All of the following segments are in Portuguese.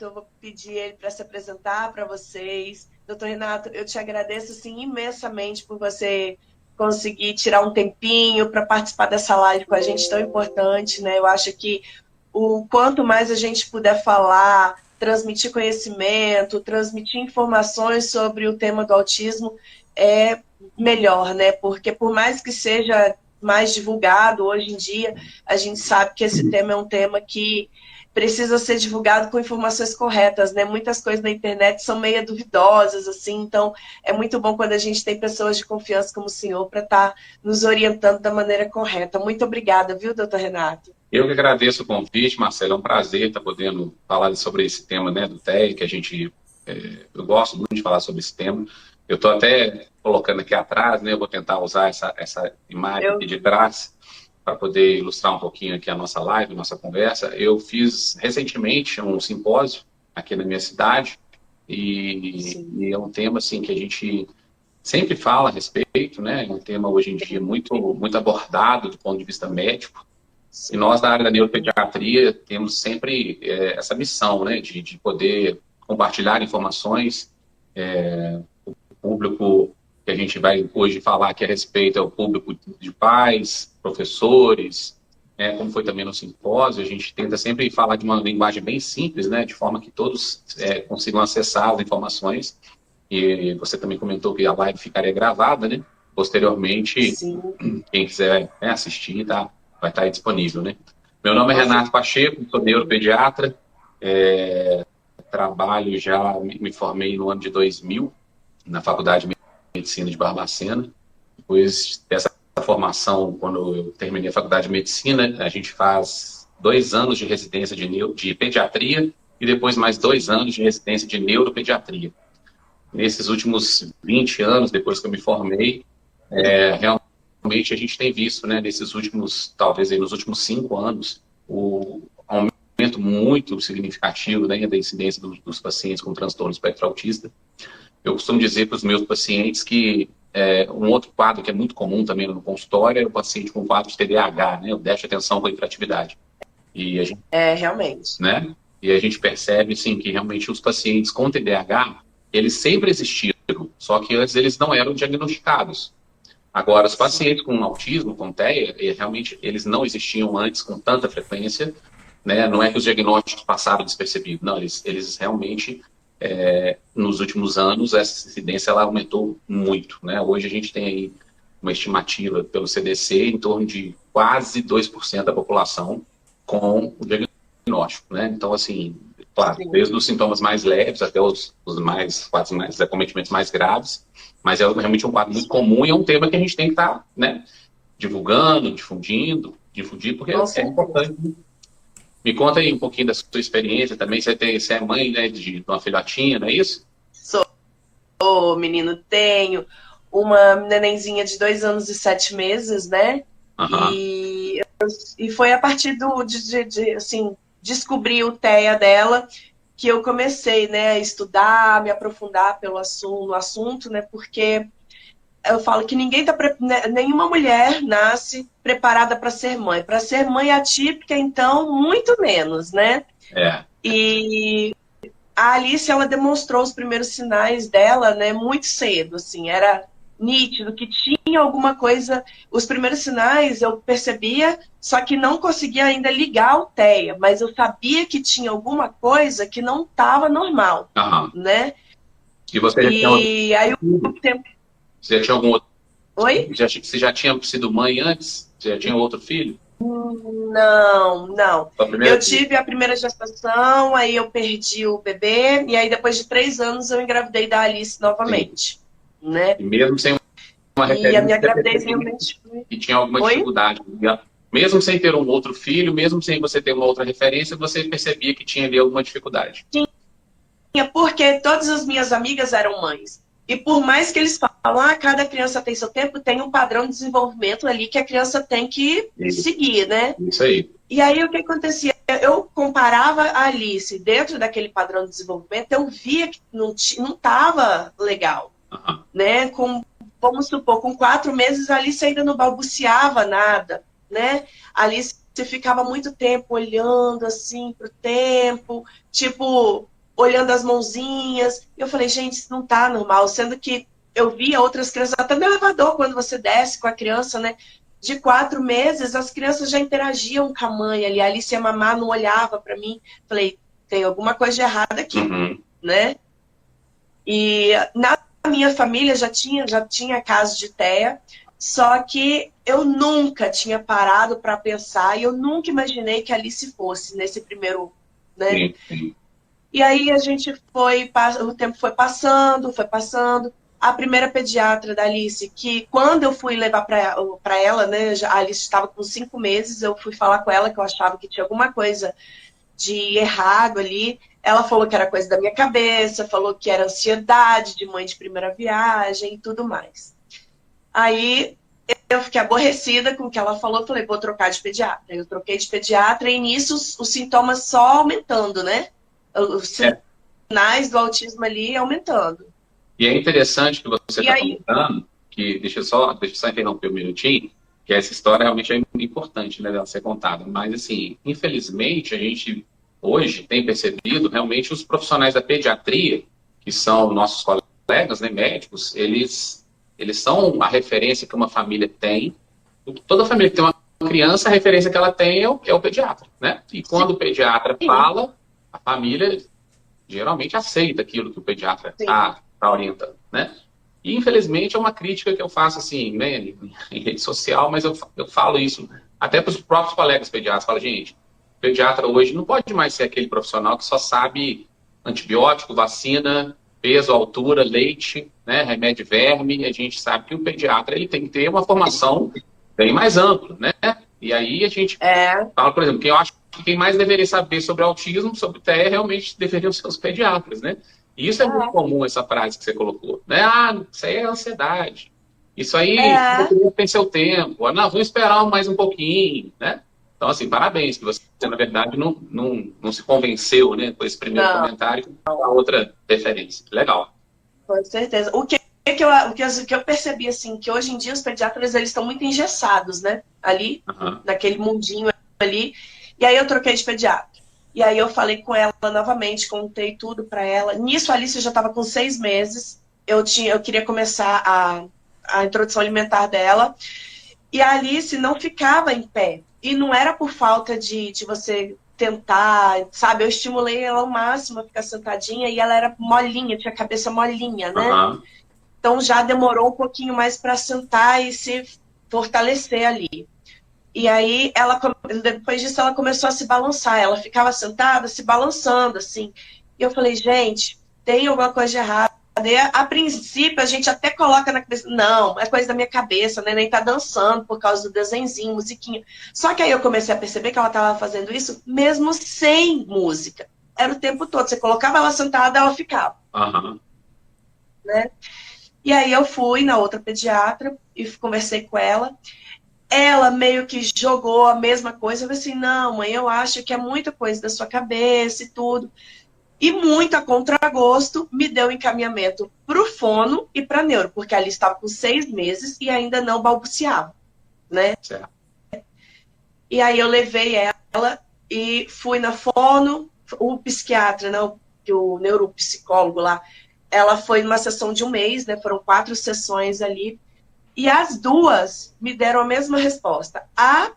eu vou pedir ele para se apresentar para vocês. Doutor Renato, eu te agradeço assim, imensamente por você conseguir tirar um tempinho para participar dessa live com a gente tão importante, né? Eu acho que o quanto mais a gente puder falar, transmitir conhecimento, transmitir informações sobre o tema do autismo, é melhor, né? Porque por mais que seja mais divulgado hoje em dia, a gente sabe que esse tema é um tema que precisa ser divulgado com informações corretas, né? Muitas coisas na internet são meio duvidosas, assim, então é muito bom quando a gente tem pessoas de confiança como o senhor para estar nos orientando da maneira correta. Muito obrigada, viu, doutor Renato? Eu que agradeço o convite, Marcelo. É um prazer estar podendo falar sobre esse tema, né, do TEA, que a gente, eu gosto muito de falar sobre esse tema. Eu estou até colocando aqui atrás, né, eu vou tentar usar essa imagem aqui de trás para poder ilustrar um pouquinho aqui a nossa live, a nossa conversa. Eu fiz recentemente um simpósio aqui na minha cidade e é um tema assim que a gente sempre fala a respeito, né? É um tema hoje em dia muito abordado do ponto de vista médico. E nós, da área da neuropediatria, temos sempre essa missão, né, de poder compartilhar informações. O público que a gente vai hoje falar aqui a respeito é o público de pais, professores, né, como foi também no simpósio, a gente tenta sempre falar de uma linguagem bem simples, né, de forma que todos consigam acessar as informações. E você também comentou que a live ficaria gravada, né? Posteriormente, Sim. quem quiser, né, assistir, vai estar aí disponível, né? Meu nome é Renato Pacheco, sou neuropediatra, trabalho já, me formei no ano de 2000 na Faculdade de Medicina de Barbacena. Depois dessa formação, quando eu terminei a Faculdade de Medicina, a gente faz 2 anos de residência de pediatria e depois mais 2 anos de residência de neuropediatria. Nesses últimos 20 anos, depois que eu me formei, realmente a gente tem visto, né, nesses últimos, talvez aí nos últimos 5 anos, o aumento muito significativo, né, da incidência dos pacientes com transtorno espectro autista. Eu costumo dizer para os meus pacientes que um outro quadro que é muito comum também no consultório é o paciente com quadro de TDAH, né, o déficit de atenção com hiperatividade. E a gente, Realmente. né, e a gente percebe, sim, que realmente os pacientes com TDAH, eles sempre existiram, só que antes eles não eram diagnosticados. Agora, os pacientes com autismo, com TEA, realmente eles não existiam antes com tanta frequência, né? Não é que os diagnósticos passaram despercebidos, não, eles realmente, nos últimos anos, essa incidência ela aumentou muito, né? Hoje a gente tem aí uma estimativa pelo CDC em torno de quase 2% da população com o diagnóstico, né? Então, assim, claro, desde os sintomas mais leves até os quadros mais acometimentos mais graves, mas é realmente um quadro muito comum e é um tema que a gente tem que estar, né, divulgando, difundir, porque é importante. Me conta aí um pouquinho da sua experiência também. Você é mãe, né, de uma filhotinha, não é isso? Sou, menino, tenho uma nenenzinha de 2 anos e 7 meses, né? Uhum. E foi a partir assim, descobrir o TEA dela que eu comecei, né, a estudar, me aprofundar no assunto, né? Porque eu falo que nenhuma mulher nasce preparada para ser mãe. Para ser mãe atípica, então, muito menos, né? É. E a Alice, ela demonstrou os primeiros sinais dela, né, muito cedo, assim, era nítido que tinha alguma coisa. Os primeiros sinais eu percebia, só que não conseguia ainda ligar o TEA, mas eu sabia que tinha alguma coisa que não estava normal, Uhum. né? E você já tinha outro E aí o filho? tempo. Você já tinha algum outro? Oi? Você já tinha sido mãe antes? Você já tinha outro filho? Não, não. Sua primeira Eu filha. tive a primeira gestação, aí eu perdi o bebê, e aí depois de 3 anos eu engravidei da Alice Sim. novamente, né? E mesmo sem uma E a referência, minha você gravidez percebia realmente foi. que tinha alguma Oi? dificuldade. Mesmo sem ter um outro filho, mesmo sem você ter uma outra referência, você percebia que tinha ali alguma dificuldade. Tinha, porque todas as minhas amigas eram mães. E por mais que eles falam, cada criança tem seu tempo, tem um padrão de desenvolvimento ali que a criança tem que seguir, né? Isso aí. E aí o que acontecia? Eu comparava a Alice dentro daquele padrão de desenvolvimento, eu via que não estava legal, Uhum. né? Vamos supor, com 4 meses a Alice ainda não balbuciava nada, né? Ali você ficava muito tempo olhando assim pro tempo, tipo, olhando as mãozinhas. Eu falei, gente, isso não tá normal, sendo que eu via outras crianças, até no elevador, quando você desce com a criança, né? De 4 meses, as crianças já interagiam com a mãe ali. A Alice ia mamar, não olhava para mim. Falei, tem alguma coisa de errado aqui, Uhum. né? E na minha família já tinha caso de TEA, só que eu nunca tinha parado para pensar e eu nunca imaginei que a Alice fosse nesse primeiro, né? Sim, sim. E aí a gente foi, o tempo foi passando, foi passando. A primeira pediatra da Alice, que quando eu fui levar para ela, né, a Alice estava com 5 meses, eu fui falar com ela que eu achava que tinha alguma coisa de errado ali. Ela falou que era coisa da minha cabeça, falou que era ansiedade de mãe de primeira viagem e tudo mais. Aí eu fiquei aborrecida com o que ela falou, falei, vou trocar de pediatra. Eu troquei de pediatra e nisso os sintomas só aumentando, né? Os É. sinais do autismo ali aumentando. E é interessante que você E está aí, comentando, que deixa eu só interromper um minutinho, que essa história realmente é importante, né, dela ser contada. Mas, assim, infelizmente, a gente hoje tem percebido realmente os profissionais da pediatria, que são nossos colegas, né, médicos, eles são a referência que uma família tem. Toda família que tem uma criança, a referência que ela tem é o pediatra, né? E quando o pediatra sim, fala, a família geralmente aceita aquilo que o pediatra sim. tá orientando, né? E, infelizmente, é uma crítica que eu faço, assim, né, em rede social, mas eu falo isso até para os próprios colegas pediatras. Falo, gente, o pediatra hoje não pode mais ser aquele profissional que só sabe antibiótico, vacina, peso, altura, leite, né, remédio verme. A gente sabe que o pediatra ele tem que ter uma formação bem mais ampla, né? E aí a gente É, fala, por exemplo, que eu acho que quem mais deveria saber sobre autismo, sobre TEA, realmente deveriam ser os pediatras, né? E isso é muito comum, essa frase que você colocou, né? Ah, isso aí é ansiedade. Isso aí, cada é, criança tem seu tempo. Ah, não, vamos esperar mais um pouquinho, né? Então, assim, parabéns, que você, na verdade, não se convenceu, né, com esse primeiro não, comentário, com a outra referência. Legal. com certeza. O que eu percebi, assim, que hoje em dia os pediatras, eles estão muito engessados, né? Ali, Aham. naquele mundinho ali. E aí eu troquei de pediatra. E aí eu falei com ela novamente, contei tudo para ela. Nisso, a Alice já estava com 6 meses. Eu queria começar a introdução alimentar dela. E a Alice não ficava em pé. E não era por falta de você tentar, sabe? Eu estimulei ela ao máximo a ficar sentadinha e ela era molinha, tinha a cabeça molinha, né? Aham. Então já demorou um pouquinho mais para sentar e se fortalecer ali. E aí, depois disso, ela começou a se balançar. Ela ficava sentada, se balançando, assim. E eu falei, gente, tem alguma coisa de errado. E, a princípio, a gente até coloca na cabeça, não, é coisa da minha cabeça, né? Nem tá dançando por causa do desenhozinho, musiquinha. Só que aí eu comecei a perceber que ela estava fazendo isso mesmo sem música. Era o tempo todo. Você colocava ela sentada, ela ficava, Aham. né? E aí eu fui na outra pediatra e conversei com ela. Ela meio que jogou a mesma coisa. Eu falei assim, não, mãe, eu acho que é muita coisa da sua cabeça e tudo. E muito a contragosto, me deu encaminhamento para o fono e para neuro, porque ali estava com 6 meses e ainda não balbuciava, né? Certo. E aí eu levei ela e fui na fono, o psiquiatra, né, o neuropsicólogo lá, ela foi numa sessão de um mês, né? Foram 4 sessões ali. E as duas me deram a mesma resposta. A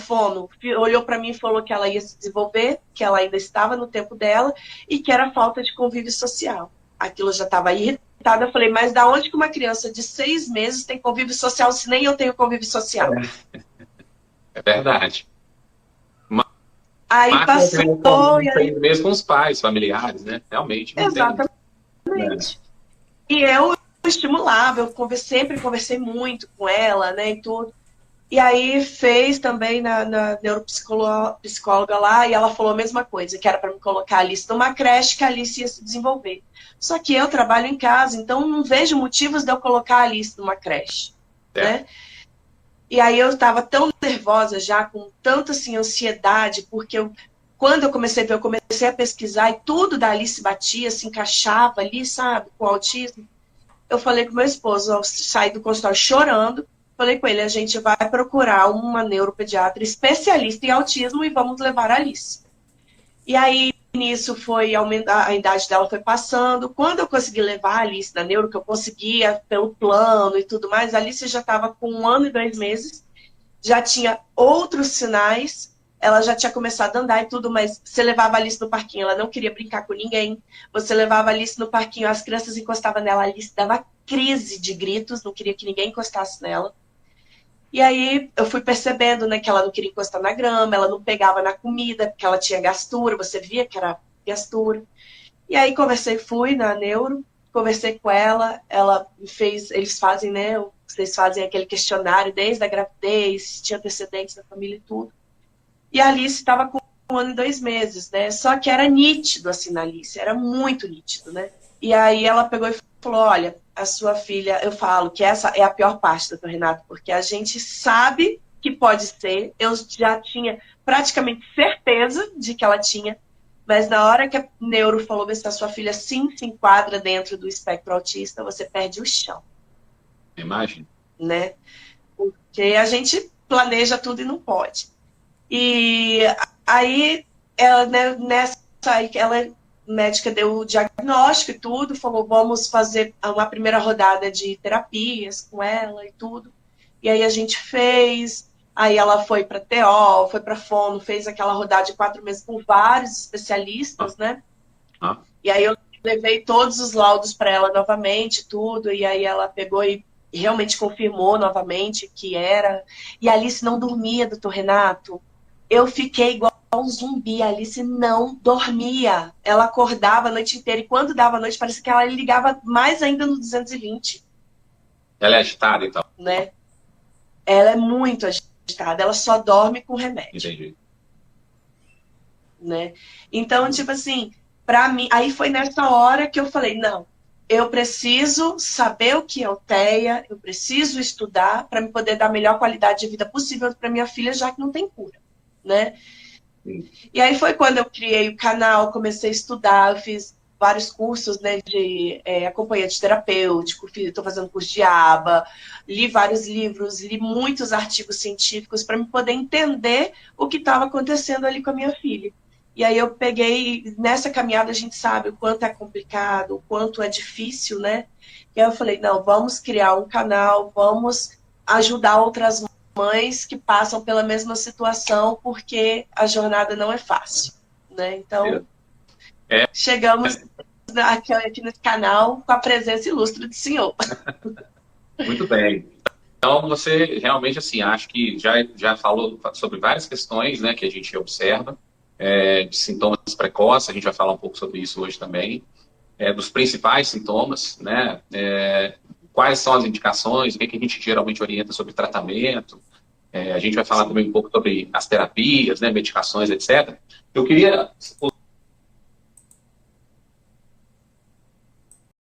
fono olhou para mim e falou que ela ia se desenvolver, que ela ainda estava no tempo dela e que era falta de convívio social. Aquilo já estava irritada. Eu falei, mas da onde que uma criança de 6 meses tem convívio social se nem eu tenho convívio social? É verdade. Aí Marca passou, e aí, mesmo com os pais, familiares, né? Realmente não tem. exatamente. Né? E eu estimulava, sempre conversei muito com ela, né, e tudo. E aí fez também na neuropsicóloga lá, e ela falou a mesma coisa, que era para me colocar a Alice numa creche que a Alice ia se desenvolver. Só que eu trabalho em casa, então não vejo motivos de eu colocar a Alice numa creche, É. né? E aí eu estava tão nervosa já, com tanta assim, ansiedade, porque quando eu comecei a ver, eu comecei a pesquisar e tudo da Alice batia, se encaixava ali, sabe, com o autismo. Eu falei com meu esposo, eu saí do consultório chorando, falei com ele, a gente vai procurar uma neuropediatra especialista em autismo e vamos levar a Alice. E aí, nisso foi aumentar, a idade dela foi passando. Quando eu consegui levar a Alice na neuro, que eu conseguia pelo plano e tudo mais, a Alice já estava com 1 ano e 2 meses, já tinha outros sinais, ela já tinha começado a andar e tudo, mas você levava a Alice no parquinho, ela não queria brincar com ninguém. Você levava a Alice no parquinho, as crianças encostavam nela, a Alice dava crise de gritos, não queria que ninguém encostasse nela. E aí eu fui percebendo, né, que ela não queria encostar na grama, ela não pegava na comida, porque ela tinha gastura, você via que era gastura. E aí fui na neuro, conversei com ela fez, eles fazem, né, vocês fazem aquele questionário desde a gravidez, se tinha antecedentes da família e tudo. E a Alice estava com 1 ano e 2 meses, né, só que era nítido, assim, na Alice, era muito nítido, né. E aí ela pegou e falou, olha, a sua filha, eu falo que essa é a pior parte, doutor Renato, porque a gente sabe que pode ser, eu já tinha praticamente certeza de que ela tinha, mas na hora que a neuro falou se a sua filha sim se enquadra dentro do espectro autista, você perde o chão. Imagem. Né? Porque a gente planeja tudo e não pode. E aí, ela, né, nessa, ela médica deu o diagnóstico e tudo, falou, vamos fazer uma primeira rodada de terapias com ela e tudo. E aí a gente fez, aí ela foi para TO, foi para fono, fez aquela rodada de 4 meses com vários especialistas, né? E aí eu levei todos os laudos para ela novamente, tudo, e aí ela pegou e realmente confirmou novamente que era. E a Alice não dormia, doutor Renato. Eu fiquei igual um zumbi, a Alice não dormia. Ela acordava a noite inteira, e quando dava a noite, parecia que ela ligava mais ainda no 220. Ela é agitada, então? Né? Ela é muito agitada, ela só dorme com remédio. Entendi. Né? Então, tipo assim, para mim, aí foi nessa hora que eu falei, não, eu preciso saber o que é o TEA, eu preciso estudar para me poder dar a melhor qualidade de vida possível para minha filha, já que não tem cura, né? E aí foi quando eu criei o canal, comecei a estudar, eu fiz vários cursos, né, de acompanhante terapêutico, estou fazendo curso de aba, li vários livros, li muitos artigos científicos para me poder entender o que estava acontecendo ali com a minha filha. E aí eu peguei, nessa caminhada a gente sabe o quanto é complicado, o quanto é difícil, né? E aí eu falei, não, vamos criar um canal, vamos ajudar outras mães que passam pela mesma situação, porque a jornada não é fácil, né? Então, chegamos aqui nesse canal com a presença ilustre do senhor. Muito bem. Então, você realmente, assim, acho que já falou sobre várias questões, né, que a gente observa, de sintomas precoces, a gente vai falar um pouco sobre isso hoje também, dos principais sintomas, né, quais são as indicações, o que a gente geralmente orienta sobre tratamento, a gente vai falar também um pouco sobre as terapias, né, medicações, etc. Eu queria